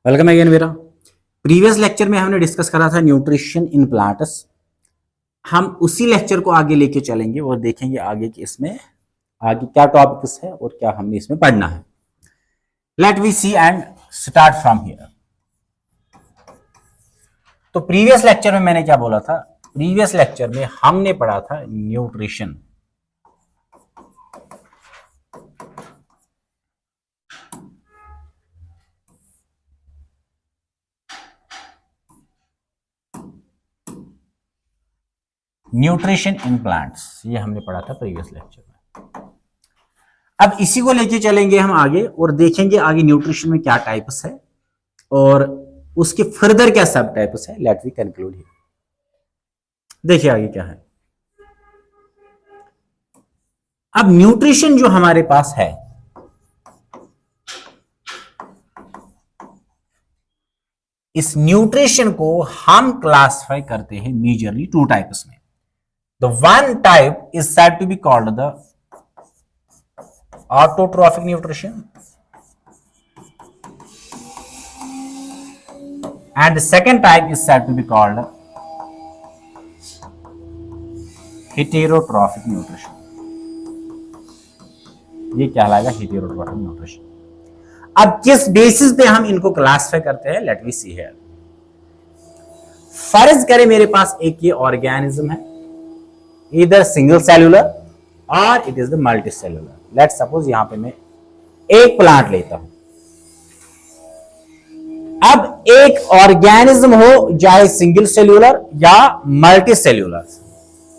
Welcome again मेरा। Previous lecture में हमने डिस्कस करा था न्यूट्रिशन इन प्लांट्स। हम उसी लेक्चर को आगे लेके चलेंगे और देखेंगे आगे कि इसमें आगे क्या टॉपिक्स है और क्या हमने इसमें पढ़ना है। Let we see and start from here. तो प्रीवियस लेक्चर में मैंने क्या बोला था? प्रीवियस लेक्चर में हमने पढ़ा था न्यूट्रिशन। न्यूट्रिशन इन प्लांट्स, ये हमने पढ़ा था प्रीवियस लेक्चर में। अब इसी को लेके चलेंगे हम आगे और देखेंगे आगे न्यूट्रिशन में क्या टाइप्स है और उसके फर्दर क्या सब टाइप्स है। Let we conclude here. देखिए आगे क्या है। अब न्यूट्रिशन जो हमारे पास है, इस न्यूट्रिशन को हम क्लासिफाई करते हैं मेजरली टू टाइप्स में। The one type is said to be called the autotrophic nutrition, and the second type is said to be called heterotrophic nutrition. ये क्या कहलाएगा? heterotrophic nutrition. अब किस बेसिस पे हम इनको क्लासिफाई करते हैं? Let we see here. फर्ज करें मेरे पास एक ये ऑर्गेनिज्म है, either single cellular or it is the multicellular. Let's suppose यहां पे मैं एक प्लांट लेता हूं। अब एक ऑर्गेनिज्म हो, चाहे सिंगल सेल्यूलर या मल्टी सेल्यूलर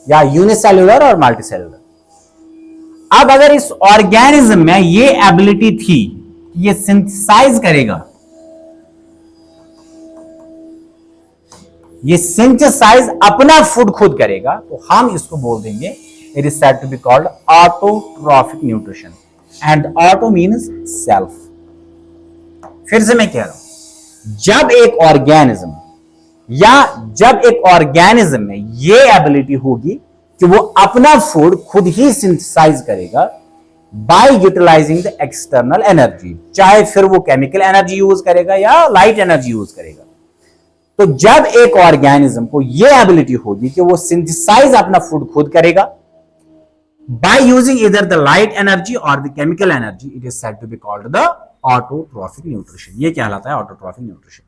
या यूनिसेल्यूलर और मल्टी सेल्यूलर। अब अगर इस ऑर्गेनिज्म में ये एबिलिटी थी, ये सिंथेसाइज करेगा, ये सिंथेसाइज अपना फूड खुद करेगा, तो हम इसको बोल देंगे it is said to be called autotrophic nutrition. And auto means self. फिर से मैं कह रहा हूं, जब एक ऑर्गेनिज्म में ये एबिलिटी होगी कि वो अपना फूड खुद ही सिंथेसाइज करेगा by utilising the external energy, चाहे फिर वो केमिकल एनर्जी यूज करेगा या लाइट एनर्जी यूज करेगा। तो जब एक ऑर्गेनिज्म को यह एबिलिटी होगी कि वो सिंथेसाइज अपना फूड खुद करेगा by using either the light energy और the chemical energy, it is said to be called the autotrophic nutrition. ये कहलाता है ऑटोट्रॉफिक न्यूट्रिशन।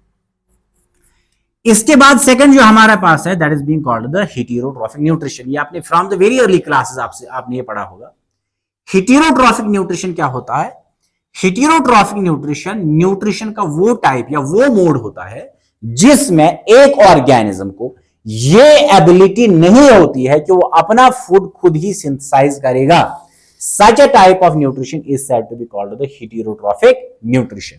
इसके बाद सेकंड जो हमारे पास है, that is being called the heterotrophic nutrition. ये आपने from the very early classes आपने ये पढ़ा होगा। हेटेरोट्रॉफिक न्यूट्रिशन क्या होता है? हेटेरोट्रॉफिक न्यूट्रिशन का वो टाइप या वो मोड होता है जिसमें एक ऑर्गेनिज्म को यह एबिलिटी नहीं होती है कि वो अपना फूड खुद ही सिंथेसाइज करेगा। Such a type of nutrition is said to be called the heterotrophic nutrition.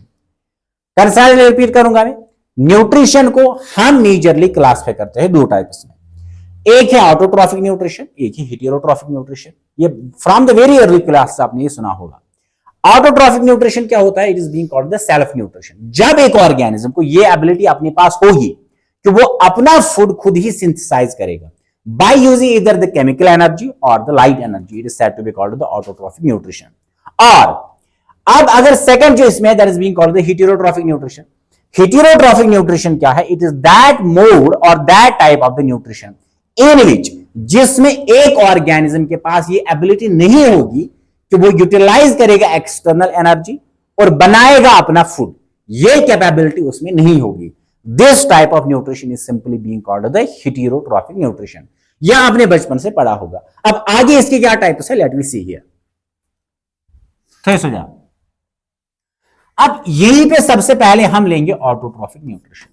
Concise repeat करूंगा मैं। न्यूट्रिशन को हम मेजरली क्लासिफाई करते हैं दो टाइप्स में, एक है ऑटोट्रॉफिक न्यूट्रिशन, एक है हेटेरोट्रॉफिक न्यूट्रिशन। ये from the very early class आपने ये सुना होगा। ऑटोट्रॉफिक न्यूट्रिशन क्या होता है? It is being called the self nutrition. जब एक ऑर्गेनिज्म को ये एबिलिटी अपने पास होगी कि वो अपना फूड खुद ही सिंथेसाइज करेगा by using either the chemical energy और the light energy, it is said to be called the autotrophic nutrition. और अब अगर सेकंड जो इसमें, that is being called the heterotrophic nutrition. Heterotrophic nutrition क्या है? इट इज दैट मोड और that type of the nutrition in which, जिसमें एक ऑर्गेनिज्म के पास ये एबिलिटी नहीं होगी कि वो यूटिलाइज करेगा एक्सटर्नल एनर्जी और बनाएगा अपना फूड, ये कैपेबिलिटी उसमें नहीं होगी। This type of nutrition is simply being called the heterotrophic nutrition. यह आपने बचपन से पढ़ा होगा। अब आगे इसके क्या टाइप्स है? Let we see here. सुझाव। अब यहीं पे सबसे पहले हम लेंगे ऑटोट्रॉफिक न्यूट्रिशन।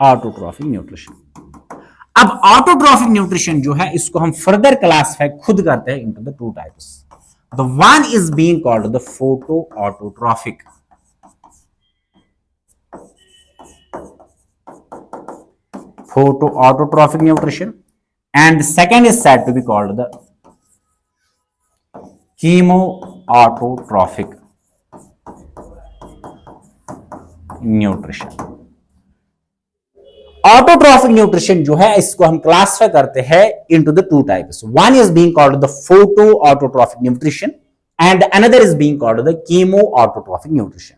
Autotrophic nutrition. अब ऑटोट्रॉफिक न्यूट्रिशन जो है, इसको हम फर्दर क्लासिफाई खुद करते हैं into the two types. The one is being called the photo autotrophic. Photo autotrophic nutrition and second is said to be called the chemo autotrophic nutrition. Autotrophic nutrition जो है, इसको हम क्लासिफाई करते हैं into the two types. One is being called the photo autotrophic nutrition and another is being called the chemo autotrophic nutrition.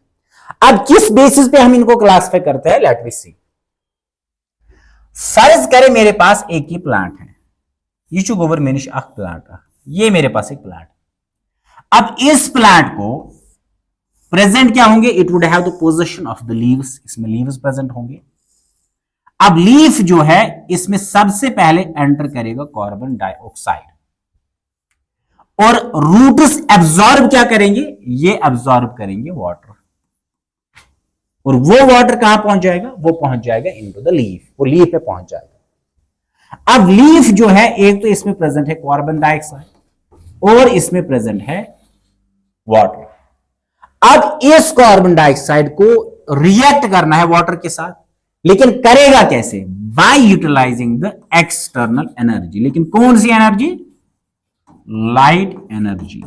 अब किस basis पे हम इनको क्लासिफाई करते हैं, लेट मी सी। फर्ज करें मेरे पास एक ही प्लांट है, ये गोबर मेनिश अख प्लांट, ये मेरे पास एक प्लांट। अब इस प्लांट को प्रेजेंट क्या होंगे, it would have the position of the leaves, इसमें लीव्स प्रेजेंट होंगे। अब लीफ जो है इसमें सबसे पहले एंटर करेगा कार्बन डाइऑक्साइड, और रूट्स एब्जॉर्ब क्या करेंगे, ये एब्जॉर्ब करेंगे वाटर, और वो वाटर कहां पहुंच जाएगा, वो पहुंच जाएगा इनटू द लीफ, वो लीफ पे पहुंच जाएगा। अब लीफ जो है एक तो इसमें प्रेजेंट है कार्बन डाइऑक्साइड और इसमें प्रेजेंट है वाटर। अब इस कार्बन डाइऑक्साइड को रिएक्ट करना है वाटर के साथ, लेकिन करेगा कैसे, by utilising the external energy. लेकिन कौन सी energy, light energy.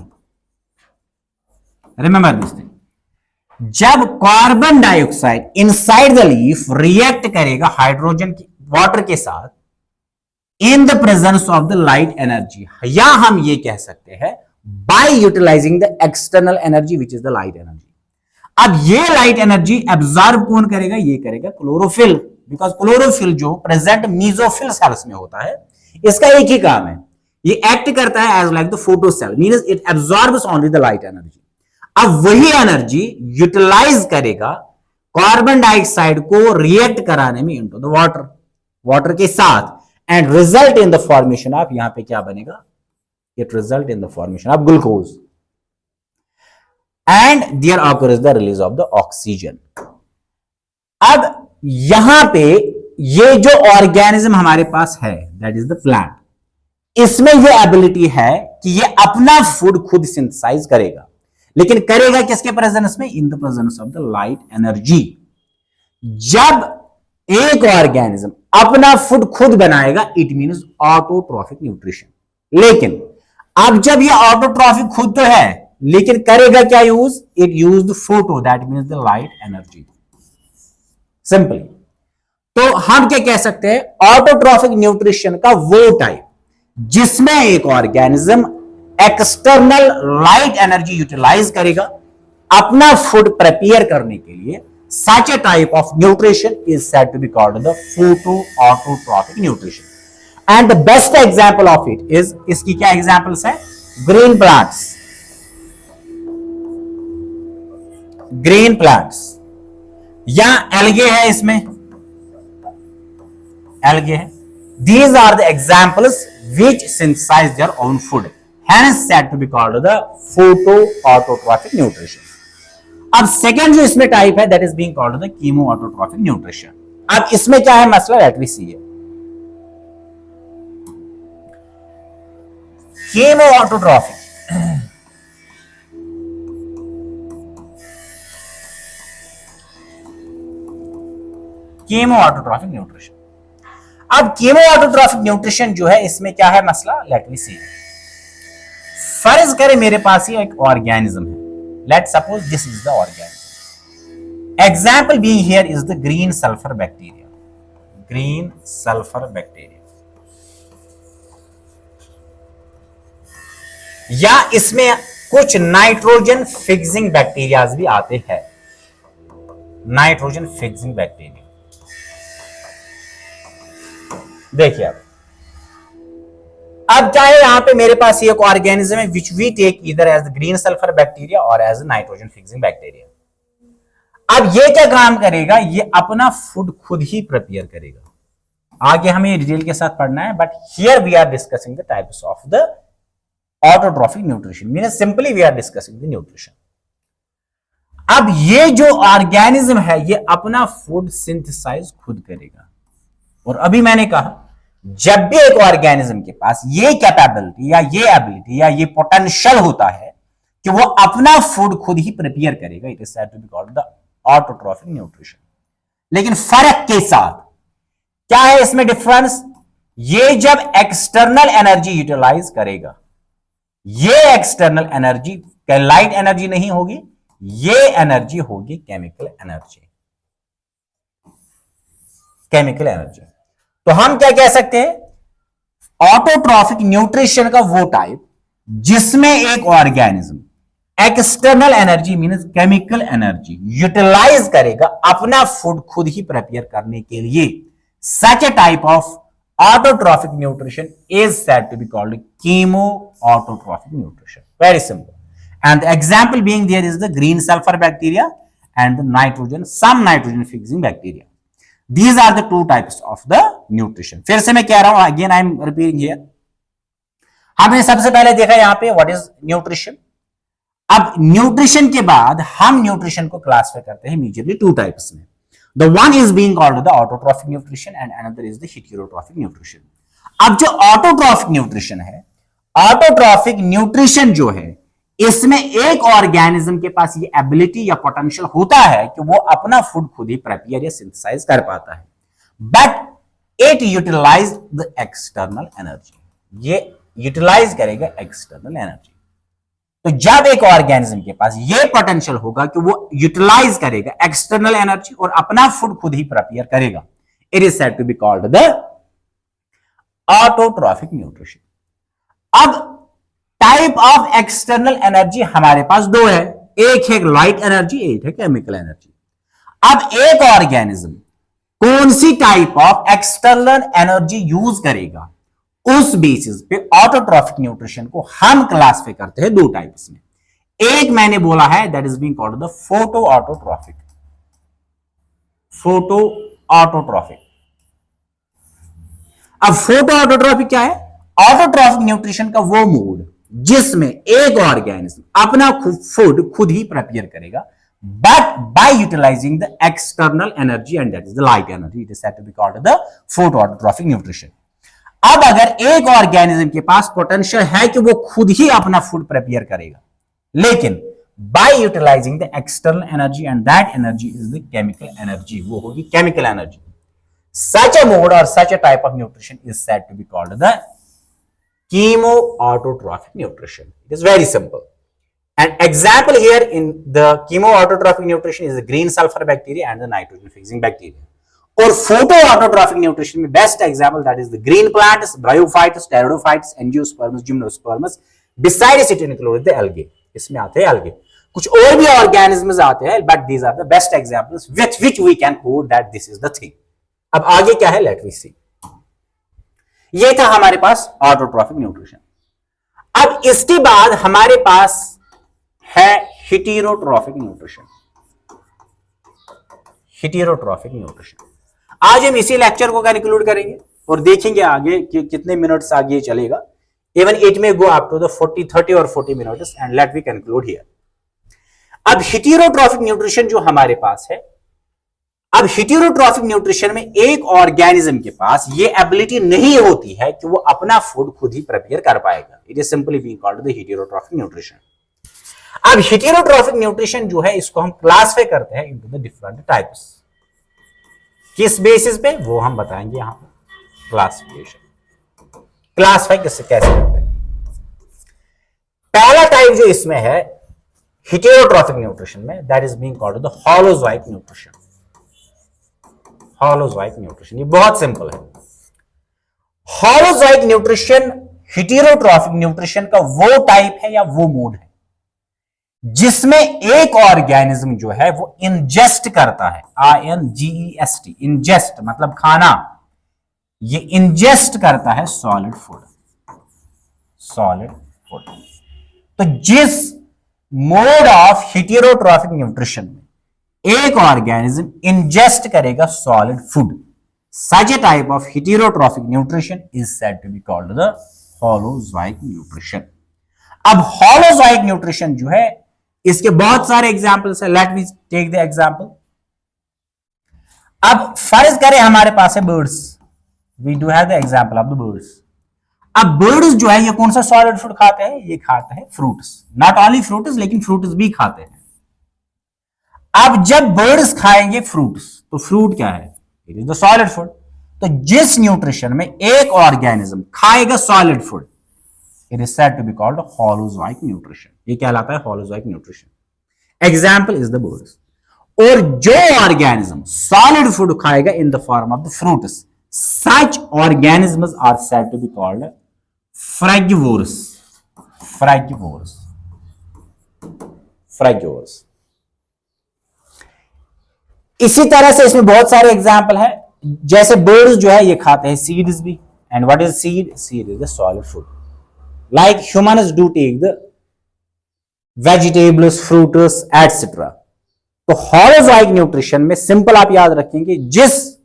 Remember this thing, जब carbon dioxide inside the leaf react करेगा हाइड्रोजन की वाटर के साथ in the presence of the light energy, या हम ये कह सकते हैं by utilising the external energy which is the light energy. अब ये लाइट एनर्जी एब्जॉर्ब कौन करेगा, ये करेगा क्लोरोफिल, बिकॉज क्लोरोफिल जो प्रेजेंट मीजोफिल सेल्स में होता है, इसका एक ही काम है, ये एक्ट करता है as like the photo cell, means it absorbs only the light energy. अब वही एनर्जी यूटिलाइज करेगा कार्बन डाइऑक्साइड को रिएक्ट कराने में इनटू द वाटर, वाटर के साथ, and result in the formation of, यहां पे क्या बनेगा, it result in the formation of glucose, and there occurs the release of the oxygen. अब यहां पे ये जो ऑर्गेनिज्म हमारे पास है, दैट इज द प्लांट, इसमें ये एबिलिटी है कि ये अपना फूड खुद सिंथेसाइज करेगा, लेकिन करेगा किसके प्रेजेंस में, इन the presence of the light energy. जब एक ऑर्गेनिज्म अपना फूड खुद बनाएगा, इट मींस ऑटोट्रॉफिक न्यूट्रिशन। लेकिन अब जब ये ऑटोट्रॉफिक खुद तो है, लेकिन करेगा क्या use, it used photo, that means the light energy, simply. तो हम क्या कह सकते हैं, ऑटोट्रॉफिक न्यूट्रिशन का वो टाइप जिसमें एक organism external light energy utilise करेगा अपना फूड प्रिपेयर करने के लिए, such a type of nutrition is said to be called the photoautotropic nutrition. And the best example of it is, इसकी क्या examples है, green plants, green plants, या algae है, इसमें algae है। These are the examples which synthesize their own food, hence said to be called the photoautotropic nutrition. अब second जो इसमें टाइप है, that is being called the chemo autotrophic nutrition. अब इसमें क्या है मसला, लेट मी सी है, chemo autotrophic, chemo autotrophic nutrition. अब कीमो ऑटोट्रॉफिक न्यूट्रिशन जो है, इसमें क्या है मसला, लेट मी सी। फर्ज करें मेरे पास ये एक ऑर्गेनिज्म है, let's suppose this is the organism. Example being here is the green sulfur bacteria. Green sulfur bacteria. या इसमें कुछ नाइट्रोजन फिक्सिंग बैक्टीरियाज भी आते हैं, नाइट्रोजन फिक्सिंग बैक्टीरिया। देखिए अब चाहे यहां पे मेरे पास ये एक ऑर्गेनिज्म है which we take either as the green sulphur bacteria और एज नाइट्रोजन फिक्सिंग बैक्टीरिया। अब ये क्या काम करेगा, ये अपना फूड खुद ही प्रिपेयर करेगा। आगे हमें ये डिटेल के साथ पढ़ना है, but here we are discussing the types of the autotrophic nutrition, means simply we are discussing the nutrition. अब ये जो ऑर्गेनिज्म है, ये अपना फूड सिंथेसाइज खुद करेगा, और अभी मैंने कहा जब भी एक ऑर्गेनिज्म के पास ये कैपेबिलिटी या ये एबिलिटी या ये पोटेंशियल होता है कि वो अपना फूड खुद ही प्रिपेयर करेगा, it is said to be called the autotrophic nutrition. लेकिन फर्क के साथ क्या है इसमें डिफरेंस, ये जब एक्सटर्नल एनर्जी यूटिलाइज करेगा, ये एक्सटर्नल एनर्जी लाइट एनर्जी नहीं होगी, ये एनर्जी होगी केमिकल एनर्जी, केमिकल एनर्जी। तो हम क्या कह सकते हैं, ऑटोट्रॉफिक न्यूट्रिशन का वो टाइप जिसमें एक organism external energy means chemical energy utilise करेगा अपना फूड खुद ही प्रिपेयर करने के लिए, such a type of autotrophic nutrition is said to be called chemoautotrophic nutrition. Very simple. And the example being there is the green sulfur bacteria and the nitrogen, some nitrogen fixing bacteria. These are the two types of the nutrition. फिर से मैं कह रहा हूं, again I am repeating here. हमने सबसे पहले देखा यहां पे what is nutrition. अब न्यूट्रिशन के बाद हम न्यूट्रिशन को क्लासिफाई करते हैं मेजरली टू टाइप्स में. The one is being called the autotrophic nutrition and another is the heterotrophic nutrition. अब जो autotrophic nutrition है, autotrophic nutrition जो है, इसमें एक ऑर्गेनिज्म के पास ये एबिलिटी या पोटेंशियल होता है कि वो अपना फूड खुद ही प्रिपेयर या सिंथेसाइज कर पाता है, but it utilise the external energy. ये यूटिलाइज करेगा एक्सटर्नल एनर्जी. तो जब एक ऑर्गेनिज्म के पास ये पोटेंशियल होगा कि वो यूटिलाइज करेगा एक्सटर्नल एनर्जी और अपना फूड खुद ही प्रिपेयर करेगा, it is said to be called the autotrophic nutrition. अब टाइप ऑफ एक्सटर्नल एनर्जी हमारे पास दो है, एक है लाइट एनर्जी, एक है केमिकल एनर्जी. अब एक ऑर्गेनिज्म कौन सी type of external energy use करेगा, उस बेसिस पे ऑटोट्रॉफिक न्यूट्रिशन को हम क्लासिफाई करते हैं दो टाइप्स में. एक मैंने बोला है that is being called the photo autotrophic. Photo autotrophic. अब फोटो ऑटोट्रॉफिक क्या है? ऑटोट्रॉफिक न्यूट्रिशन का वो मोड जिसमें एक ऑर्गेनिज्म अपना फूड खुद ही प्रिपेयर करेगा, but by utilizing the external energy and that is the light energy, it is said to be called the photoautotropic nutrition. अब अगर एक ऑर्गेनिज्म के पास पोटेंशियल है कि वो खुद ही अपना फूड प्रिपेयर करेगा, लेकिन by utilizing the external energy and that energy is the chemical energy, वो होगी chemical energy. Such a mode or such a type of nutrition is said to be called the chemoautotropic nutrition. It is very simple. An example here in the chemoautotropic nutrition is the green sulfur bacteria and the nitrogen fixing bacteria. और photoautotropic nutrition में best example that is the green plants, bryophytes, pteridophytes, angiosperms, gymnosperms. Besides it include the algae. इसमें आते हैं algae. कुछ और भी organisms आते हैं, but these are the best examples with which we can quote that this is the thing. अब आगे क्या है? Let me see. ये था हमारे पास autotrophic nutrition. अब इसके बाद हमारे पास है heterotrophic nutrition. heterotrophic nutrition. आज हम इसी लेक्चर को कंक्लूड करेंगे और देखेंगे आगे कि कितने मिनट्स आगे चलेगा. इवन इट में गो अप टू द 30 और 40 minutes and let we conclude here. अब हेटेरोट्रॉफिक न्यूट्रिशन जो हमारे पास है, अब हेटेरोट्रॉफिक न्यूट्रिशन में एक ऑर्गेनिज्म के पास ये एबिलिटी नहीं होती है कि वो अपना फूड खुद ही प्रिपेयर कर पाएगा. It is simply being called the heterotrophic nutrition. अब हेटेरोट्रॉफिक न्यूट्रिशन जो है इसको हम क्लासिफाई करते हैं इनटू द डिफरेंट टाइप्स. किस बेसिस पे वो हम बताएंगे यहां पर. क्लासिफिकेशन, क्लासिफाई कैसे करते हैं. पहला टाइप जो इसमें है हेटेरोट्रॉफिक न्यूट्रिशन में, that is being called the holozoic nutrition. Holozoic nutrition ये बहुत सिंपल है. होलोजोइक न्यूट्रिशन हेटेरोट्रॉफिक न्यूट्रिशन का वो टाइप है या वो मोड है जिसमें एक ऑर्गेनिज्म जो है वो इंजेस्ट करता है. INGEST, इंजेस्ट मतलब खाना. ये इंजेस्ट करता है सॉलिड फूड. Solid food. तो जिस मोड ऑफ हेटेरोट्रॉफिक न्यूट्रिशन में एक ऑर्गेनिज्म इंजेस्ट करेगा solid food, such a type of heterotrophic nutrition is said to be called the holozoic nutrition. अब holozoic nutrition जो है इसके बहुत सारे एग्जाम्पल्स है. Let me take the example. अब फर्ज करें हमारे पास है birds. We do have the example of the birds. अब बर्ड्स जो है ये कौन सा सॉलिड फूड खाते हैं? ये खाते हैं फ्रूट्स. नॉट ओनली फ्रूट्स लेकिन फ्रूट्स भी खाते हैं. अब जब बर्ड्स खाएंगे फ्रूट्स, तो फ्रूट क्या है? It is the solid food. तो जिस न्यूट्रिशन में एक ऑर्गेनिज्म खाएगा solid food, it is said to be called holozoic nutrition. ये कहलाता है holozoic nutrition. Example is the birds. और जो ऑर्गेनिज्म सॉलिड फूड खाएगा in the form of the fruits, such organisms are said to be called frugivores. frugivores. फ्रैग्योर्स। इसी तरह से इसमें बहुत सारे एग्जाम्पल है, जैसे बर्ड्स जो है ये खाते हैं सीड्स भी, and what is seed? Seed is the solid food. Like humans do take the vegetables, fruits etcetera. तो होलोजोइक न्यूट्रिशन में सिंपल आप याद रखेंगे, जिस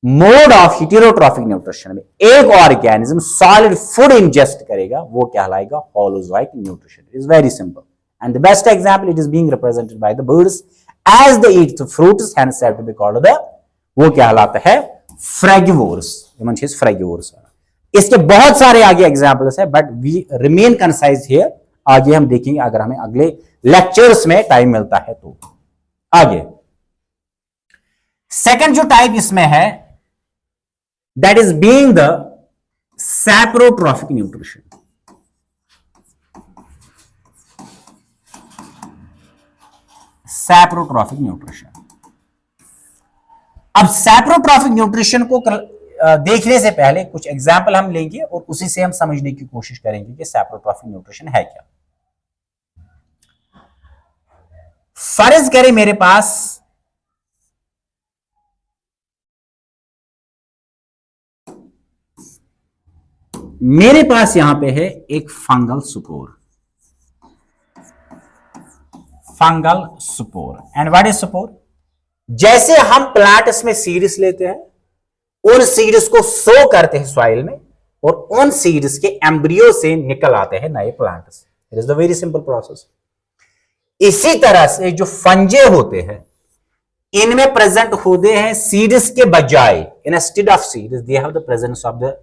मोड ऑफ हेटेरोट्रॉफिक न्यूट्रिशन में एक ऑर्गेनिज्म सॉलिड फूड इंजेस्ट करेगा वो कहलाएगा holozoic nutrition. It is very simple and the best example, it is being represented by the birds as they eat the fruits and said to be called the, वो कहलाता है फ्रैगिवोर्स। फ्रैगिवोर्स। इसके बहुत सारे आगे एग्जांपल्स है, but we remain concise here. आगे हम देखेंगे अगर हमें अगले लेक्चर्स में टाइम मिलता है तो। आगे सेकंड जो टाइप इसमें है, that is being the saprotrophic nutrition. Saprotrophic nutrition. अब सैप्रोट्रॉफिक न्यूट्रिशन को देखने से पहले कुछ एग्जाम्पल हम लेंगे और उसी से हम समझने की कोशिश करेंगे कि सैप्रोट्रॉफिक न्यूट्रिशन है क्या। फर्ज करें मेरे पास यहां पे है एक fungal spore. Fungal spore and what is spore? जैसे हम प्लांट्स में सीड्स लेते हैं, उन सीड्स को सो करते हैं सॉइल में, और उन सीड्स के एम्ब्रियो से निकल आते हैं नए plants. It is the very simple process. इसी तरह से जो फंजे होते हैं, इनमें प्रेजेंट होते हैं सीड्स के बजाय, instead of seeds they have the presence of the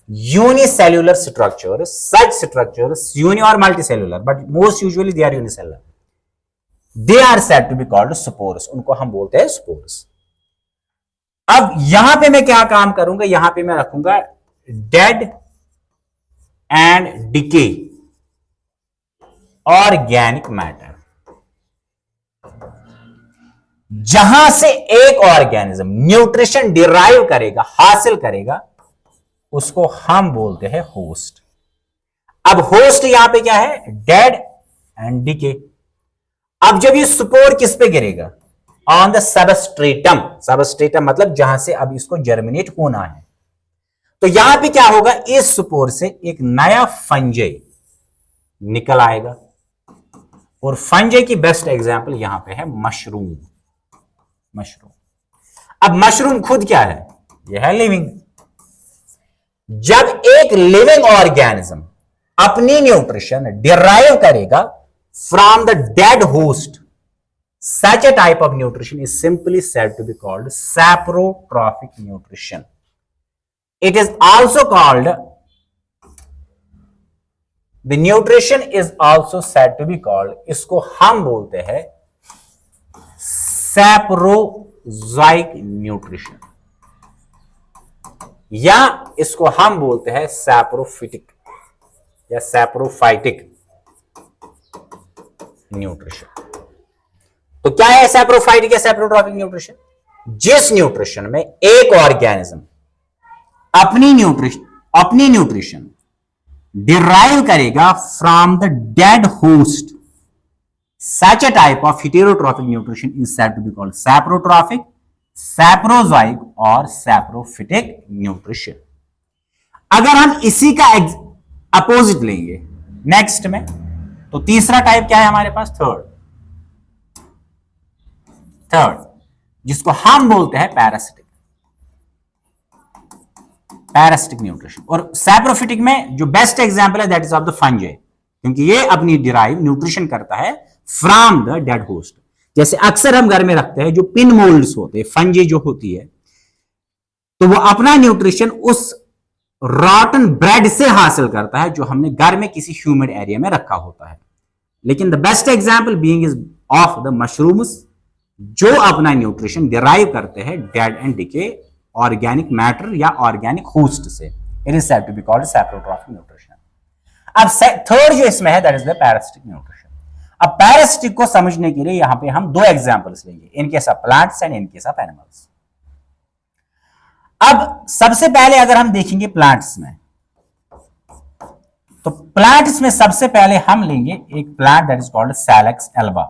unicellular structures. Such structures uni और multicellular, but most usually they are unicellular. They are said to be called spores. उनको हम बोलते हैं स्पोर्स। अब यहां पे मैं क्या काम करूंगा? यहां पे मैं रखूंगा dead and decay organic matter. जहां से एक ऑर्गेनिज्म न्यूट्रिशन डिराइव करेगा, हासिल करेगा, उसको हम बोलते हैं होस्ट। अब होस्ट यहां पे क्या है? Dead and decay. अब जब ये स्पोर किस पे गिरेगा? On the substratum. सबस्ट्रेटम मतलब जहां से अब इसको जर्मिनेट होना है। तो यहां पे क्या होगा? इस स्पोर से एक नया फंजे निकल आएगा, और फंजे की बेस्ट एग्जांपल यहां पे है मशरूम। मशरूम। अब मशरूम खुद क्या है? यह है लिविंग। जब एक लिविंग ऑर्गेनिज्म अपनी न्यूट्रिशन डिराइव करेगा from the dead host, such a type of nutrition is simply said to be called saprotrophic nutrition. It is also called, the nutrition is also said to be called, इसको हम बोलते हैं saprozoic nutrition, या इसको हम बोलते हैं saprophytic या saprophytic nutrition। तो क्या है सैप्रोफाइटिक या सैप्रोट्रॉफिक न्यूट्रिशन? जिस न्यूट्रिशन में एक ऑर्गेनिज्म अपनी न्यूट्रिशन डिराइव करेगा from the dead host, such a type of heterotrophic nutrition is said to be called saprotrophic, saprozoic और सैप्रोफिटिक न्यूट्रिशन। अगर हम इसी का अपोजिट लेंगे नेक्स्ट में, तो तीसरा टाइप क्या है हमारे पास? थर्ड, जिसको हम बोलते हैं पैरासिटिक न्यूट्रिशन। और सैप्रोफिटिक में जो बेस्ट एग्जांपल है दैट इज ऑफ द फंजे, क्योंकि ये अपनी डिराइव न्यूट्रिशन करता है फ्रॉम द डेड होस्ट। जैसे अक्सर हम घर में रखते हैं जो पिन मोल्ड्स होते हैं, फंजे जो होती है, तो वो अपना न्यूट्रिशन उस रॉटन ब्रेड से हासिल करता है जो हमने घर में किसी ह्यूमिड एरिया में रखा होता है। लेकिन the best example being is of the mushrooms, जो अपना न्यूट्रिशन डिराइव करते हैं dead and decay organic matter या ऑर्गेनिक होस्ट से। It is said to be called saprotrophic nutrition. अब थर्ड जो इसमें है that is the parasitic nutrition. अब पैरासिटिक को समझने के लिए यहां पे हम दो एग्जांपल्स लेंगे, इन case of plants and in case of animals. अब सबसे पहले अगर हम देखेंगे प्लांट्स में, तो प्लांट्स में सबसे पहले हम लेंगे एक plant that is called Salix alba,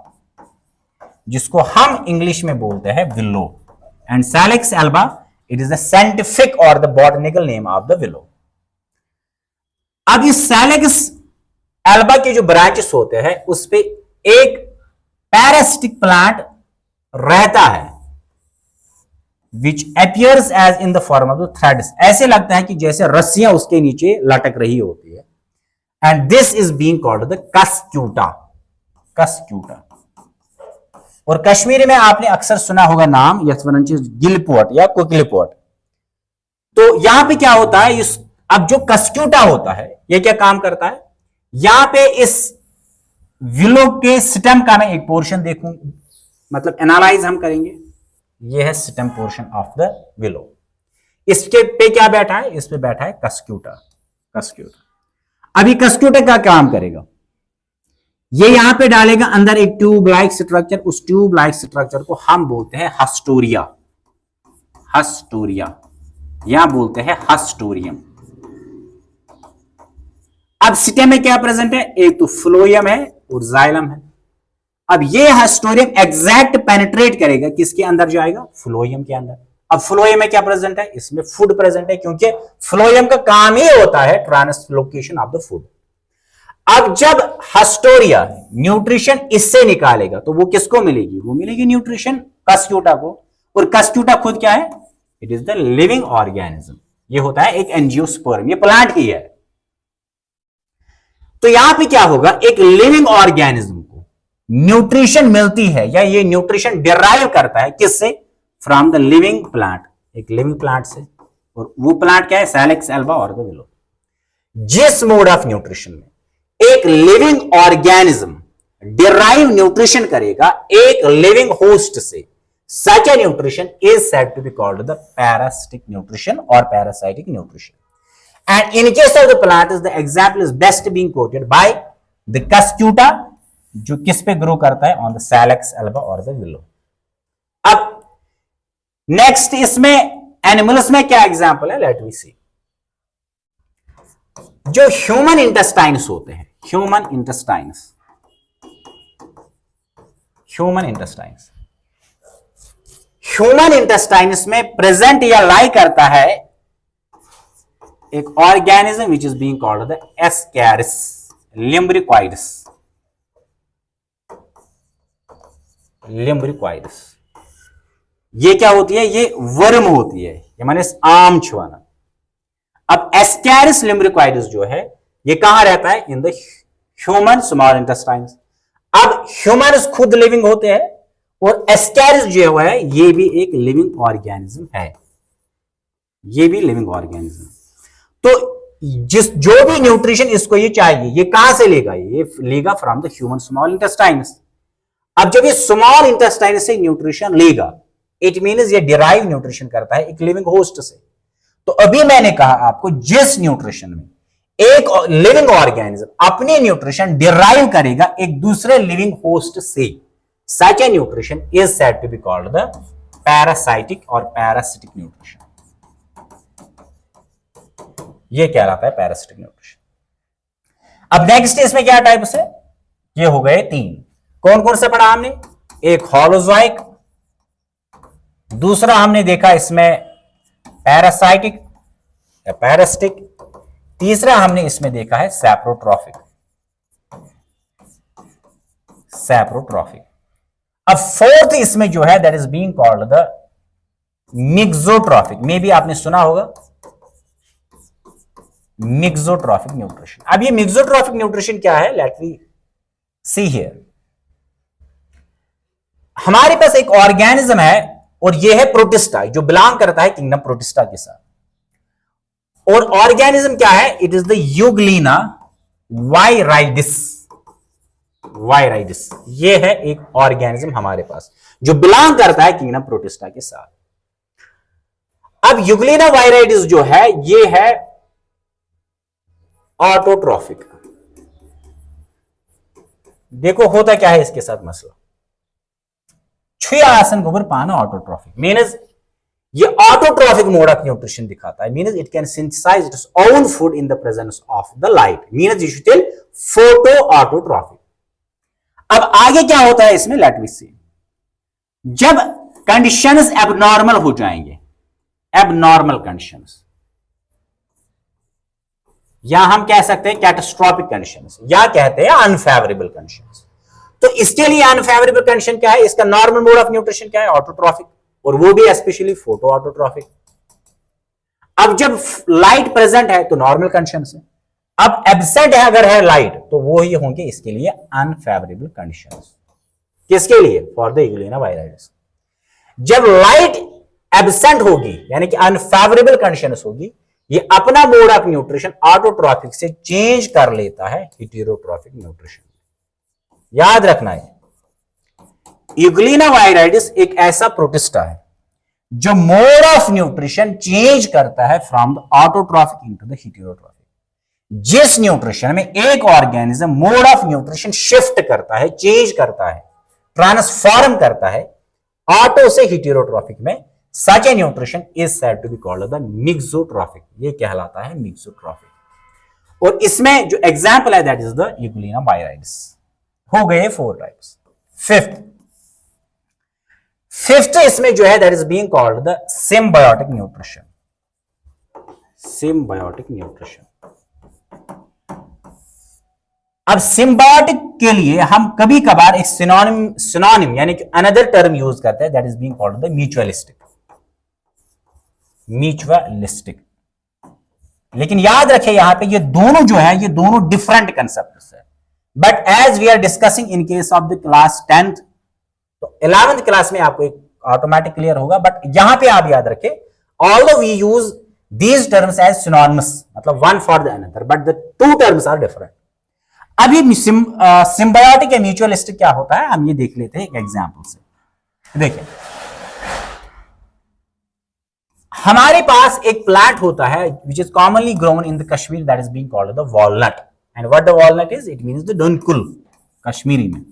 जिसको हम इंग्लिश में बोलते हैं willow, and Salix alba it is the scientific और the botanical name of the willow. अब इस सैलेक्स एल्बा के जो ब्रांचेस होते हैं उस पे एक पैरासिटिक प्लांट रहता है which appears as in the form of the threads, ऐसे लगता है कि जैसे रस्सियां उसके नीचे लटक रही होती है, and this is being called the cuscuta, cuscuta। और कश्मीरी में आपने अक्सर सुना होगा नाम यथवरंची गिलपोट या कुकलिपोट। तो यहां पे क्या होता है, इस अब जो कस्क्यूटा होता है ये क्या काम करता है, यहां पे इस विलो के स्टेम का मैं एक पोर्शन देखूं, मतलब एनालाइज हम करेंगे। ये है stem portion of the willow, इसके पे क्या बैठा है, इस पे बैठा है कस्क्यूटा, कस्क्यूटा। अभी कस्क्यूटा का काम करेगा, ये यहां पे डालेगा अंदर एक ट्यूब लाइक स्ट्रक्चर, उस ट्यूब लाइक स्ट्रक्चर को हम बोलते हैं हस्टोरिया, हस्टोरिया यहां बोलते हैं हस्टोरियम। अब स्टेम में क्या प्रेजेंट है, एक तो फ्लोएम है और जाइलम है। अब ये हस्टोरियम एग्जैक्ट पेनिट्रेट करेगा, किसके अंदर जाएगा, फ्लोएम के अंदर। अब फ्लोएम में क्या प्रेजेंट है, इसमें फूड प्रेजेंट है, क्योंकि फ्लोएम का काम ही होता है ट्रांसलोकेशन ऑफ द फूड। अब जब हस्टोरिया न्यूट्रिशन इससे निकालेगा तो वो किसको मिलेगी, वो मिलेगी न्यूट्रिशन कस्क्यूटा को। और कस्क्यूटा खुद क्या है, it is the living organism, ये होता है एक एंजियोस्पर्म, ये प्लांट की है। तो यहां पे क्या होगा, एक लिविंग ऑर्गेनिज्म को न्यूट्रिशन मिलती है, या ये न्यूट्रिशन डिराइव करता है किससे, फ्रॉम द लिविंग प्लांट, एक लिविंग प्लांट से। और वो प्लांट क्या है, सैलेक्स एल्बा और द विलो। जिस मोड ऑफ न्यूट्रिशन में एक लिविंग ऑर्गेनिज्म डिराइव न्यूट्रिशन करेगा एक लिविंग होस्ट से, such a nutrition is said to be called the parasitic nutrition or parasitic nutrition. And in case of the plant, the example is best being quoted by the cuscuta, जो किस पे grow करता है, on the Salix alba or the willow. अब next इसमें animals में क्या example है, लेट वी सी। जो ह्यूमन इंटेस्टाइन्स होते हैं, human intestines, human intestines, human intestines में प्रेजेंट या लाई करता है एक organism which is being called the Ascaris lumbricoides, lumbricoides. ये क्या होती है, ये वर्म होती है, ये माने आम छुआना। अब एस्कैरिस लिम्ब्रिक्वाइड्स जो है ये कहां रहता है, in the human small intestines. अब ह्यूमन खुद लिविंग होते हैं और एस्कैरिस जो है ये भी एक लिविंग ऑर्गेनिज्म है, ये भी लिविंग ऑर्गेनिज्म। तो जो भी न्यूट्रिशन इसको ये चाहिए, ये कहां से लेगा, ये लेगा from the human small intestines. अब जब ये स्मॉल इंटेस्टाइन से न्यूट्रिशन लेगा, इट मीन्स ये डिराइव न्यूट्रिशन करता है एक लिविंग होस्ट से। तो अभी मैंने कहा आपको, जिस न्यूट्रिशन में एक लिविंग ऑर्गेनिज्म अपनी न्यूट्रिशन डिराइव करेगा एक दूसरे लिविंग होस्ट से, such a nutrition is said to be called the parasitic or parasitic nutrition. ये क्या रहता है, पैरासिटिक न्यूट्रिशन। अब नेक्स्ट इसमें क्या टाइप्स है, ये हो गए तीन। कौन कौन से पढ़ा हमने, एक होलोजोइक, दूसरा हमने देखा इसमें पैरासाइटिक या पैरासिटिक, तीसरा हमने इसमें देखा है सैप्रोट्रॉफिक, सैप्रोट्रॉफिक। अब फोर्थ इसमें जो है that is being called the mixotrophic, मे भी आपने सुना होगा मिक्सोट्रॉफिक न्यूट्रिशन। अब ये मिक्सोट्रॉफिक न्यूट्रिशन क्या है, लेट वी सी हियर। हमारे पास एक ऑर्गेनिज्म है और ये है प्रोटिस्टा, जो बिलोंग करता है किंगडम प्रोटिस्टा के साथ। और ऑर्गेनिज्म क्या है, इट इज द यूग्लिना वाइराइडिस, वाइराइडिस। ये है एक ऑर्गेनिज्म हमारे पास जो बिलोंग करता है किंगडम प्रोटिस्टा के साथ। अब यूग्लिना वाइराइडिस जो है ये है ऑटोट्रॉफिक। देखो होता क्या है इसके साथ मसला, छुया आसन गोबर पाना ऑटोट्रॉफिक मीन्स ये ऑटोट्रॉफिक मोड ऑफ न्यूट्रिशन दिखाता है, means it can synthesise its own food in the presence of the light, means you should tell photo autotrophic. अब आगे क्या होता है इसमें, लेट मी सी। जब कंडीशंस एबनॉर्मल हो जाएंगे, एबनॉर्मल कंडीशंस, या हम कह सकते हैं कैटास्ट्रोफिक कंडीशंस, या कहते हैं अनफेवरेबल कंडीशंस। तो इसके लिए अनफेवरेबल कंडीशन क्या है, इसका नॉर्मल मोड ऑफ न्यूट्रिशन क्या है, ऑटोट्रॉफिक, और वो भी स्पेशली फोटो ऑटोट्रॉफिक। अब जब लाइट प्रेजेंट है तो नॉर्मल कंडीशन है, अब एब्सेंट है अगर है लाइट तो वो ही होंगे इसके लिए अनफेवरेबल कंडीशंस। किसके लिए, फॉर द यूग्लिना वायराइडिस। जब लाइट एब्सेंट होगी यानी कि अनफेवरेबल कंडीशंस होगी, ये अपना मोड ऑफ न्यूट्रिशन ऑटोट्रॉफिक से चेंज कर लेता है हेटेरोट्रॉफिक न्यूट्रिशन। याद रखना है, यूग्लिना वायराइडिस एक ऐसा प्रोटिस्टा है जो मोड ऑफ न्यूट्रिशन चेंज करता है from the autotrophic into the heterotrophic. जिस न्यूट्रिशन में एक organism mode of nutrition shift करता है, चेंज करता है, ट्रांसफॉर्म करता है ऑटो से हेटेरोट्रॉफिक में, such a nutrition is said to be called the mixotrophic. ये कहलाता है मिक्सोट्रॉफिक। और इसमें जो एग्जांपल है that is the Euglena viridis. हो गए 4 टाइप्स। फिफ्थ इसमें जो है that is being called the symbiotic nutrition. Symbiotic nutrition. अब सिम्बायोटिक के लिए हम कभी कभार एक सिनोनिम यानी कि अनदर टर्म यूज करते हैं that is being called the mutualistic. Mutualistic, लेकिन याद रखें यहां पे ये दोनों जो है ये दोनों डिफरेंट कंसेप्ट्स है। But as we are discussing in case of the class 10th, तो 11th क्लास में आपको एक ऑटोमेटिक क्लियर होगा। बट यहां पे आप याद रखें, although we use these terms as synonymous, मतलब one for the another, but the two terms are different. अब ये सिम्बायोटिक या म्यूचुअलिस्टिक क्या होता है हम ये देख लेते हैं एक एग्जांपल से। देखिए, हमारे पास एक प्लांट होता है which is commonly grown in the Kashmir that is being called the walnut. And what the walnut is, it means the dunkul Kashmiri में।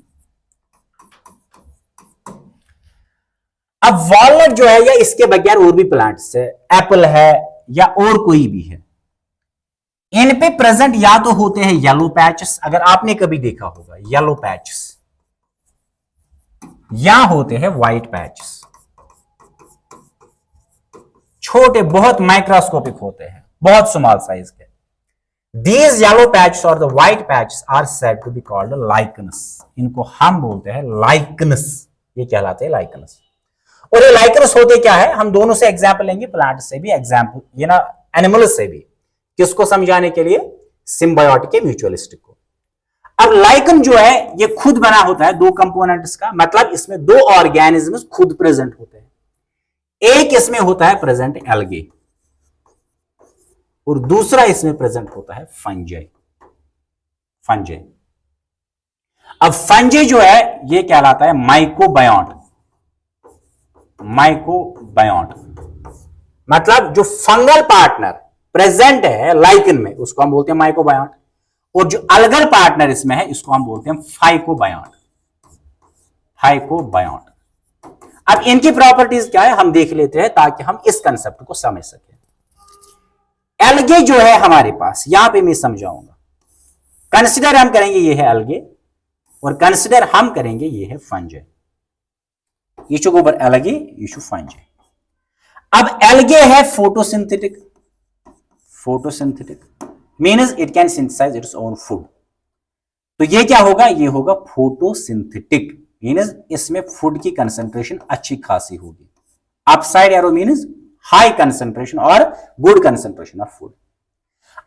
अब वॉलनट जो है या इसके बगैर और भी प्लांट्स है, एप्पल है या और कोई भी है, इन पे प्रेजेंट या तो होते हैं येलो पैचेस, अगर आपने कभी देखा होगा येलो पैचेस, या होते हैं व्हाइट पैचेस। छोटे बहुत माइक्रोस्कोपिक होते हैं, बहुत स्मॉल साइज के। These yellow patches or the white patches are said to be called lichens. इनको हम बोलते हैं lichens, ये कहलाते हैं lichens। और ये lichens होते क्या है, हम दोनों से एग्जाम्पल लेंगे, प्लांट से भी एग्जाम्पल, ये ना एनिमल से भी। किसको समझाने के लिए, सिम्बायोटिक या म्यूचुअलिस्टिक को। अब लाइकन जो है ये खुद बना होता है 2 कंपोनेंट्स का, मतलब इसमें 2 ऑर्गेनिजम्स खुद प्रेजेंट होते हैं। एक इसमें होता है प्रेजेंट एल्गे और दूसरा इसमें प्रेजेंट होता है फंजाई। अब फंजाई जो है ये कहलाता है माइकोबायोट। मतलब जो फंगल पार्टनर प्रेजेंट है लाइकन में उसको हम बोलते हैं माइकोबायोट, और जो अलगल पार्टनर इसमें है इसको हम बोलते हैं फाइकोबायोट। अब इनकी प्रॉपर्टीज क्या है हम देख लेते हैं ताकि हम इस कंसेप्ट को समझ सकें। एल्गे जो है हमारे पास, यहां पे मैं समझाऊंगा। कंसिडर हम करेंगे ये है एल्गे और कंसिडर हम करेंगे ये है फंजाई। ये शो गोबर एल्गे, ये शो फंजाई। अब एल्गे है photosynthetic means it can synthesise its own food. तो ये क्या होगा, ये होगा फोटोसिंथेटिक मीन्स इसमें फूड की कंसंट्रेशन अच्छी खासी होगी। Upside arrow means high concentration और गुड कंसंट्रेशन ऑफ फूड।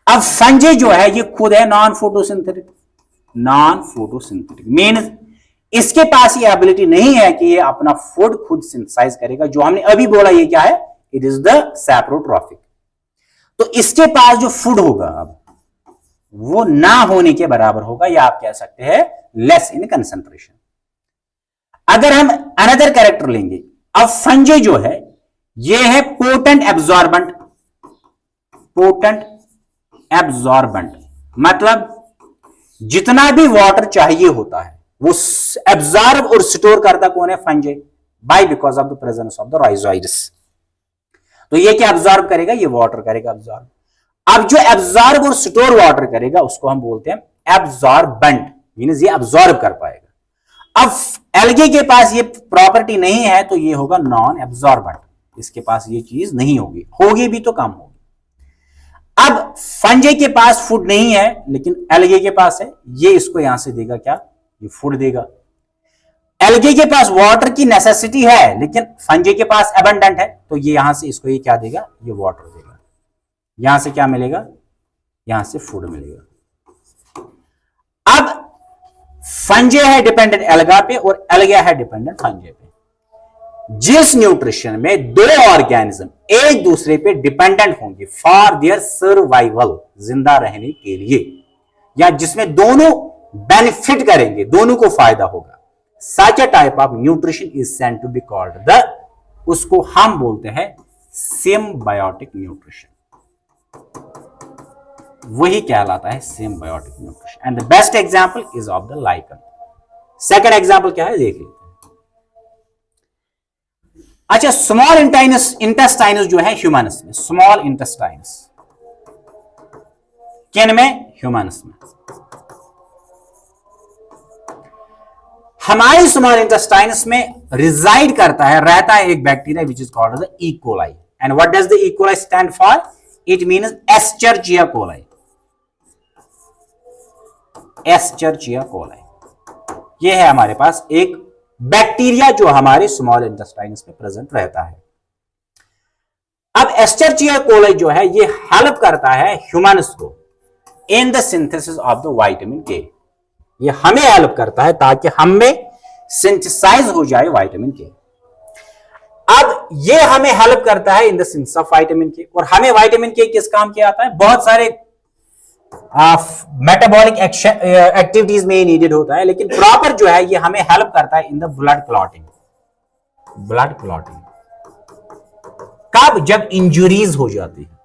अब फंजाई जो है ये खुद है नॉन फोटोसिंथेटिक मीन्स इसके पास ये एबिलिटी नहीं है कि ये अपना फूड खुद सिंथेसाइज करेगा। जो हमने अभी बोला ये क्या है, इट इज द सैप्रोट्रॉफिक। तो इसके पास जो फूड होगा अब वो ना होने के बराबर होगा, या आप कह सकते हैं लेस इन कंसंट्रेशन। अगर हम अनदर कैरेक्टर लेंगे, अब फंजाई जो है ये है पोटेंट एब्जॉर्बेंट, मतलब जितना भी वाटर चाहिए होता है वो एब्जॉर्ब और स्टोर करता कौन है, fungi, by because of the presence of the rhizoids. तो ये क्या एब्जॉर्ब करेगा, ये वाटर करेगा एब्जॉर्ब। अब जो एब्जॉर्ब और स्टोर वाटर करेगा उसको हम बोलते हैं एब्जॉर्बेंट, मींस ये एब्जॉर्ब कर पाएगा। अब एल्गे के पास ये प्रॉपर्टी नहीं है तो ये होगा नॉन एब्जॉर्बेंट, इसके पास ये चीज नहीं होगी, होगी भी तो कम होगी। अब फंजे के पास फूड नहीं है लेकिन एल्गे के पास है, ये इसको यहां से देगा क्या, ये फूड देगा। एल्गे के पास वाटर की नेसेसिटी है लेकिन फंजे के पास एबंडेंट है, तो ये यहां से इसको ये क्या देगा, ये वाटर देगा। यहां से क्या मिलेगा, यहां से फूड मिलेगा। अब फंजे है डिपेंडेंट एल्गा पे और एल्गा है डिपेंडेंट फंजे पे। जिस न्यूट्रिशन में दो ऑर्गेनिज्म एक दूसरे पे डिपेंडेंट होंगे फॉर देयर सर्वाइवल, जिंदा रहने के लिए, या जिसमें दोनों बेनिफिट करेंगे, दोनों को फायदा होगा, such a type of nutrition is said to be called the, उसको हम बोलते हैं symbiotic nutrition, वही कहलाता है symbiotic nutrition। and the best example is of the lichen। second example क्या है देख लेते हैं। अच्छा, स्मॉल इंटेस्टाइनस जो है ह्यूमनस में, स्मॉल इंटेस्टाइनस किन में, ह्यूमनस में। हमारे स्मॉल इंटेस्टाइनस में रिजाइड करता है, रहता है एक bacteria which is called the E coli. And what does the E coli stand for, it means Escherichia coli, Escherichia coli. ये है हमारे पास एक बैक्टीरिया जो हमारे स्मॉल इंटेस्टाइनस में प्रेजेंट रहता है। अब एस्चर्चिया कोलाई जो है ये हेल्प करता है ह्यूमन्स को in the synthesis of the vitamin के, ये हमें हेल्प करता है ताकि हमें सिंथेसाइज हो जाए विटामिन के। अब ये हमें हेल्प करता है in the synthesis of vitamin के, और हमें विटामिन के किस काम के आता है, बहुत सारे मेटाबॉलिक एक्टिविटीज में नीडेड होता है, लेकिन प्रॉपर जो है ये हमें हेल्प करता है in the blood clotting. Blood clotting कब, जब इंजुरीज हो जाती है,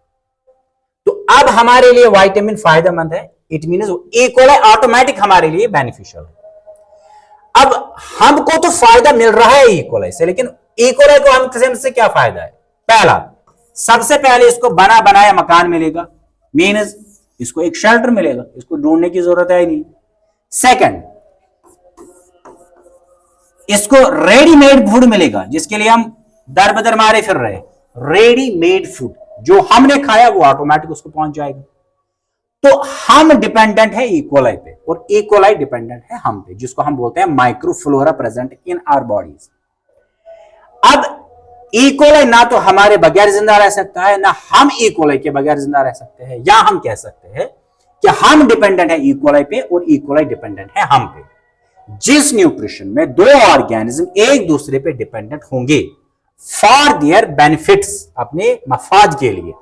तो अब हमारे लिए विटामिन फायदेमंद है, it means E coli automatic हमारे लिए बेनिफिशियल है। अब हमको तो फायदा मिल रहा है ई कोलाई से, लेकिन ई कोलाई को हमसे क्या फायदा है, पहला, सबसे पहले इसको बना बनाया मकान मिलेगा, मींस इसको एक शेल्टर मिलेगा, इसको ढूंढने की जरूरत है ही नहीं। सेकंड, इसको रेडीमेड फूड मिलेगा, जिसके लिए हम दर बदर मारे फिर रहे, रेडीमेड फूड जो हमने खाया वो ऑटोमेटिक उसको पहुंच जाएगा। तो हम डिपेंडेंट है ई कोलाई पे, और ई कोलाई डिपेंडेंट है हम पे, जिसको हम बोलते हैं microflora present in our bodies. अब ई कोलाई ना तो हमारे बगैर जिंदा रह सकता है, ना हम ई कोलाई के बगैर जिंदा रह सकते हैं, या हम कह सकते हैं कि हम डिपेंडेंट है ई कोलाई पे और ई कोलाई डिपेंडेंट है हम पे। जिस न्यूट्रिशन में दो ऑर्गेनिज्म एक दूसरे पे डिपेंडेंट होंगे फॉर देयर बेनिफिट्स, अपने मफाद के लिए,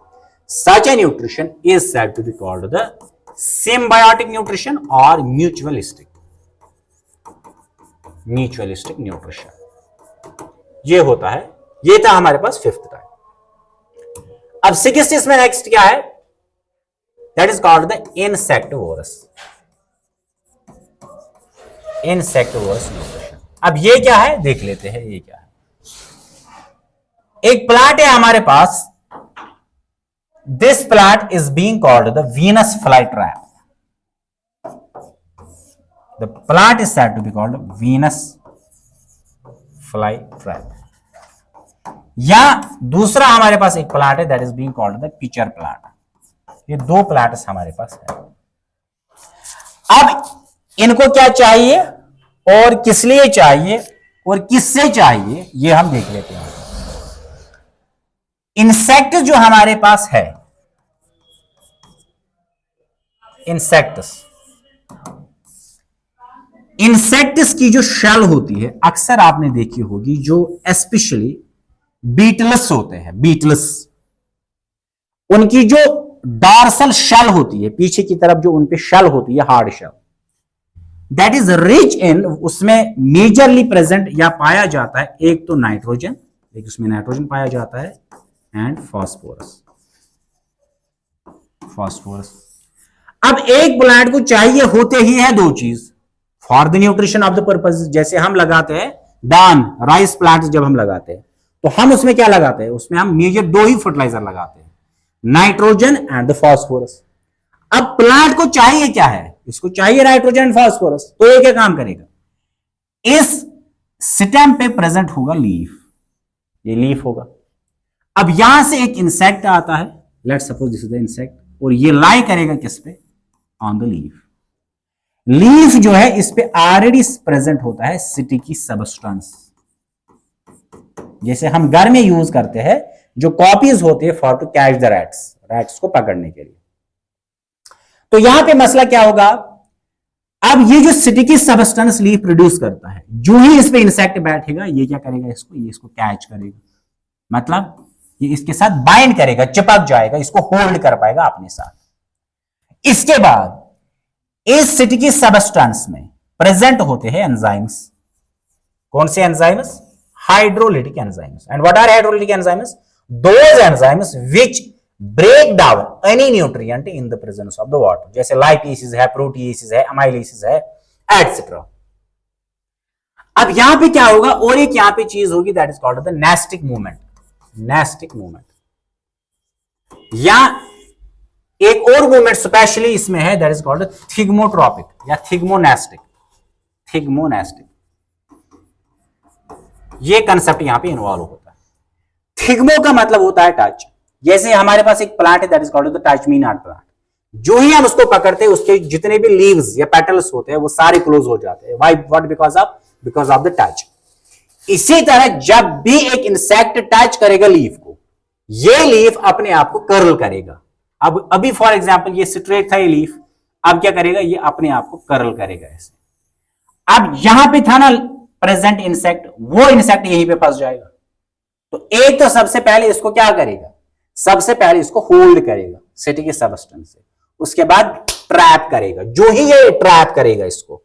such a nutrition is said to be called the symbiotic nutrition और म्यूचुअलिस्टिक न्यूट्रिशन। ये होता है, ये था हमारे पास फिफ्थ टाइप। अब सिक्स्थ इसमें नेक्स्ट क्या है, that is called the insectivorous, insectivorous nutrition. अब ये क्या है देख लेते हैं, ये क्या है। एक प्लांट है हमारे पास, this plant is being called the Venus fly trap. The plant is said to be called Venus fly trap. या दूसरा हमारे पास एक प्लांट है that is being called the pitcher plant. ये दो प्लांट्स हमारे पास है। अब इनको क्या चाहिए और किस लिए चाहिए और किससे चाहिए, ये हम देख लेते हैं। इंसेक्ट जो हमारे पास है, इंसेक्ट्स की जो शेल होती है, अक्सर आपने देखी होगी, जो स्पेशली बीटल्स होते हैं, बीटल्स, उनकी जो डार्सल शेल होती है, पीछे की तरफ जो उनपे शेल होती है, hard shell, that is rich in, उसमें मेजरली प्रेजेंट या पाया जाता है, एक तो नाइट्रोजन, एक उसमें नाइट्रोजन पाया जाता है, एंड फास्फोरस। अब एक प्लांट को चाहिए होते ही है दो चीज for the nutrition of the purpose. जैसे हम लगाते हैं धान, राइस प्लांट जब हम लगाते हैं तो हम उसमें क्या लगाते हैं, उसमें हम मेजर दो ही फर्टिलाइजर लगाते हैं, नाइट्रोजन एंड द फास्फोरस। अब प्लांट को चाहिए क्या है, इसको चाहिए नाइट्रोजन एंड फास्फोरस, तो ये क्या काम करेगा, इस स्टेम पे प्रेजेंट होगा लीफ, ये लीफ होगा। अब यहां से एक इंसेक्ट आता है, let's suppose this is the insect, और ये लाई करेगा किस पे, ऑन द लीफ। लीफ जो है इस पे ऑलरेडी प्रेजेंट होता है स्टिकी सबस्टेंस, जैसे हम घर में यूज करते हैं जो कॉपीज होते हैं for to catch the rats, rats को पकड़ने के लिए। तो यहां पे मसला क्या होगा, अब ये जो स्टिकी सबस्टेंस लीफ प्रोड्यूस करता है, जो ही इस पे इंसेक्ट बैठेगा ये क्या करेगा, इसको ये इसको कैच करेगा, मतलब ये इसके साथ बाइंड करेगा, चिपक जाएगा, इसको होल्ड कर पाएगा अपने साथ। इसके बाद इस स्टिकी सबस्टेंस में प्रेजेंट होते हैं एंजाइम्स। कौन से enzymes, hydrolytic enzymes. And what are hydrolytic enzymes, those enzymes which break down any nutrient in the presence of the water, जैसे लाइपेसेस है, प्रोटीएसेस है, अमाइलेसेस है, एटसेट्रा। अब यहां पे क्या होगा, और एक यहां पे चीज होगी that is called the nastic movement. Nastic movement, या एक और मूवमेंट स्पेशली इसमें है दैट इज कॉल्ड थिग्मोट्रॉपिक या थिग्मोनेस्टिक। थिग्मोनेस्टिक ये कंसेप्ट यहां पे इन्वॉल्व होता है। थिग्मो का मतलब होता है टच, जैसे हमारे पास एक प्लांट है that is called the touch me not plant, जो ही हम उसको पकड़ते हैं उसके जितने भी लीव्स या पेटल्स होते हैं वो सारे क्लोज हो जाते हैं। Why, what, because of the touch. इसी तरह जब भी एक इंसेक्ट टच करेगा लीफ को, ये लीफ अपने आप को कर्ल करेगा। अब अभी फॉर एग्जांपल ये स्ट्रेट था ये लीफ, अब क्या करेगा, ये अपने आप को कर्ल करेगा ऐसे। अब यहां पे था ना प्रेजेंट इंसेक्ट, वो इंसेक्ट यहीं पे फंस जाएगा। तो एक तो सबसे पहले इसको क्या करेगा, सबसे पहले इसको होल्ड करेगा स्टिकी सबस्टेंस से, उसके बाद ट्रैप करेगा। जो ही ये ट्रैप करेगा इसको,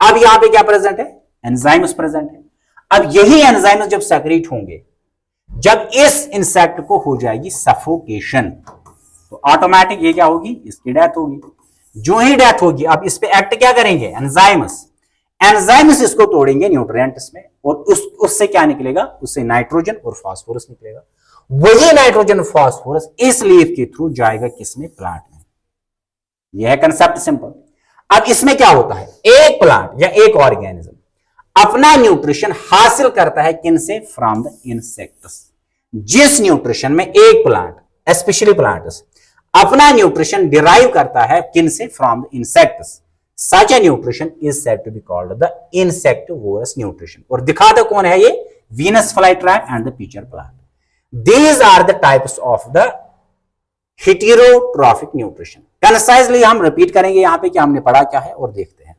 अब यहां पे क्या प्रेजेंट है, एंजाइम्स प्रेजेंट है। अब यही एंजाइम्स जब सेक्रेट होंगे, जब इस इंसेक्ट को हो जाएगी सफोकेशन, तो ऑटोमेटिक ये क्या होगी, इसकी डेथ होगी। जो ही डेथ होगी, अब इस पे एक्ट क्या करेंगे, एंजाइम्स। एंजाइम्स इसको तोड़ेंगे न्यूट्रिएंट्स में, और उससे क्या निकलेगा, उससे नाइट्रोजन और फास्फोरस निकलेगा। वही नाइट्रोजन फास्फोरस इस लीफ के थ्रू जाएगा किसमें, प्लांट में। यह है कंसेप्ट सिंपल। अब इसमें क्या होता है, एक प्लांट या एक ऑर्गेनिज्म अपना न्यूट्रिशन हासिल करता है किन से, फ्रॉम द इंसेक्ट्स। जिस न्यूट्रिशन में एक प्लांट स्पेशली प्लांट्स अपना न्यूट्रिशन डिराइव करता है किन से, from the insects, such a nutrition is said to be called the insectivorous nutrition. और दिखाता कौन है ये, Venus flytrap and the pitcher plant. These are the types of the heterotrophic nutrition. Concisely हम रिपीट करेंगे यहां पे कि हमने पढ़ा क्या है और देखते हैं।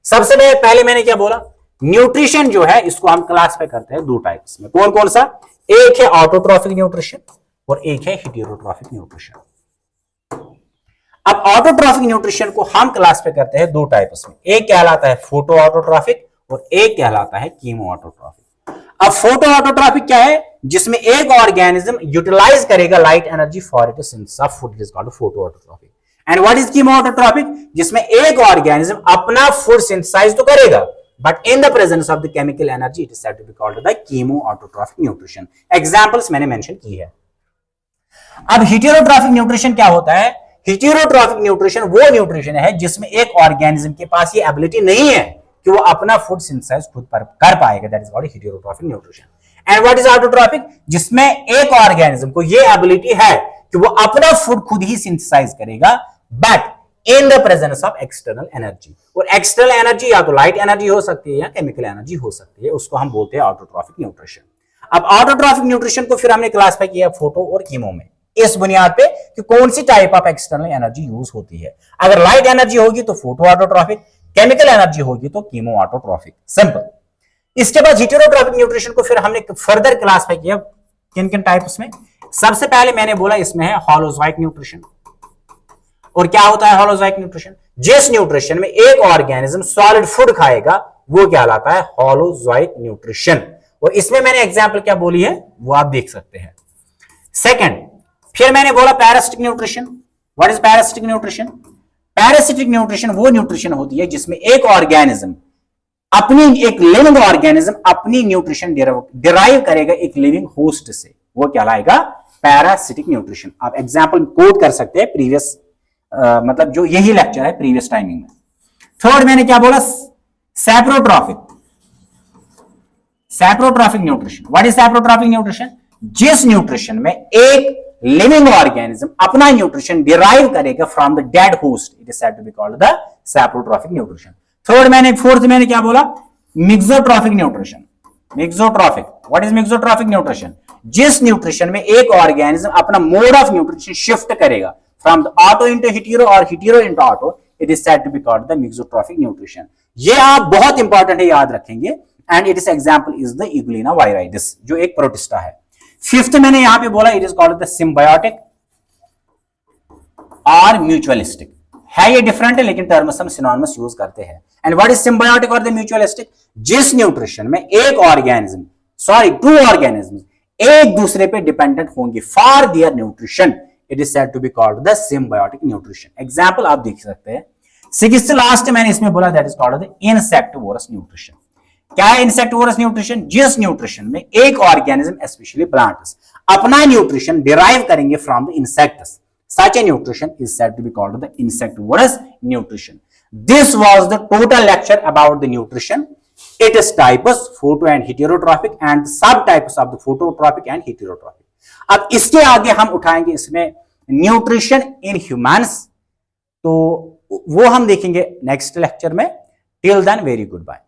सबसे पहले मैंने क्या बोला, न्यूट्रिशन जो है इसको हम क्लासिफाई करते हैं दो टाइप्स में। कौन कौन सा, एक है ऑटोट्रॉफिक न्यूट्रिशन और एक है हेटेरोट्रॉफिक न्यूट्रिशन। अब ऑटोट्रॉफिक न्यूट्रिशन को हम क्लासिफाई करते हैं दो टाइप्स में, एक कहलाता है फोटो ऑटोट्रॉफिक और एक कहलाता है कीमो ऑटोट्रॉफिक। अब फोटो ऑटोट्रॉफिक क्या है, जिसमें एक ऑर्गेनिज्म यूटिलाइज करेगा light energy for it synthesis of food, it is called photo autotrophic. And what is chemo autotrophic, जिसमें एक ऑर्गेनिज्म अपना फूड सिंथेसाइज तो करेगा but in the presence of the chemical energy it is said to be called the chemo autotrophic nutrition. Examples मैंने mention की है। अब heterotrophic nutrition क्या होता है, हेटेरोट्रॉफिक न्यूट्रिशन वो न्यूट्रिशन है जिसमें एक ऑर्गेनिज्म के पास ये एबिलिटी नहीं है कि वो अपना फूड सिंथेसाइज खुद पर कर पाएगा, that is called heterotrophic nutrition. And what is autotrophic, जिसमें एक ऑर्गेनिज्म को ये एबिलिटी है कि वो अपना फूड खुद ही सिंथेसाइज करेगा but in the presence of external energy. और एक्सटर्नल एनर्जी या तो लाइट एनर्जी हो सकती है या केमिकल एनर्जी हो सकती है, उसको हम बोलते हैं ऑटोट्रॉफिक न्यूट्रिशन। अब ऑटोट्रॉफिक न्यूट्रिशन को फिर हमने क्लासिफाई किया फोटो और कीमो में, इस बुनियाद पे कि कौन सी type of external energy use होती है। अगर लाइट एनर्जी होगी तो फोटो ऑटोट्रॉफिक, केमिकल एनर्जी होगी तो कीमो ऑटोट्रॉफिक, सिंपल। इसके बाद हेटेरोट्रॉफिक न्यूट्रिशन को फिर हमने फर्दर क्लासिफाई किया किन किन टाइप्स में। सबसे पहले मैंने बोला इसमें है होलोजोइक न्यूट्रिशन। और क्या होता है होलोजोइक न्यूट्रिशन, जिस न्यूट्रिशन में एक ऑर्गेनिज्म सॉलिड फूड खाएगा वो कहलाता है होलोजोइक न्यूट्रिशन। और इसमें मैंने एग्जांपल क्या बोली है वो आप देख सकते हैं। सेकंड, फिर मैंने बोला parasitic nutrition. What is parasitic nutrition, parasitic nutrition वो न्यूट्रिशन होती है जिसमें एक ऑर्गेनिज्म अपनी एक लिविंग ऑर्गेनिज्म अपनी न्यूट्रिशन डिराइव करेगा एक लिविंग होस्ट से, वो कहलाएगा पैरासिटिक न्यूट्रिशन। आप एग्जांपल कोट कर सकते हैं प्रीवियस मतलब जो यही लेक्चर है प्रीवियस टाइमिंग में। थर्ड मैंने क्या बोला, saprotrophic. Saprotrophic nutrition, what is saprotrophic nutrition? जिस न्यूट्रिशन में एक लिविंग ऑर्गेनिज्म अपना न्यूट्रिशन डिराइव करेगा from the dead host, it is said to be called the saprotrophic nutrition. Fourth मैंने क्या बोला, mixotrophic nutrition. Mixotrophic, what is mixotrophic nutrition? जिस nutrition में एक ऑर्गेनिज्म अपना मोड ऑफ न्यूट्रिशन शिफ्ट करेगा from the auto into hetero और hetero into auto, it is said to be called the mixotrophic nutrition. ये आप बहुत इंपॉर्टेंट है, याद रखेंगे। And it is example is the Euglena viridis, जो एक प्रोटिस्टा है। फिफ्थ मैंने यहां पे बोला, it is called the symbiotic और म्यूचुअलिस्टिक। है ये डिफरेंट है, लेकिन टर्म्स हम सिनोनिमस यूज करते हैं। एंड व्हाट इज सिम्बायोटिक और द म्यूचुअलिस्टिक? जिस न्यूट्रिशन में एक ऑर्गेनिज्म, सॉरी टू ऑर्गेनिज्म एक दूसरे पे डिपेंडेंट होंगे for their nutrition, it is said to be called the symbiotic nutrition. Example आप देख सकते हैं। सिक्स्थ लास्ट मैंने इसमें बोला, that is called the insectivorous nutrition. क्या है इंसेक्टिवोरस न्यूट्रिशन? जिस न्यूट्रिशन में एक ऑर्गेनिज्म स्पेशली प्लांट्स अपना न्यूट्रिशन डिराइव करेंगे from the insects, such a nutrition is said to be called the insectivorous nutrition. This was the total lecture about the nutrition, its types, photo and heterotrophic, and subtypes of the phototropic and heterotrophic. अब इसके आगे हम उठाएंगे इसमें nutrition in humans, तो वो हम देखेंगे नेक्स्ट लेक्चर में। Till then very good bye.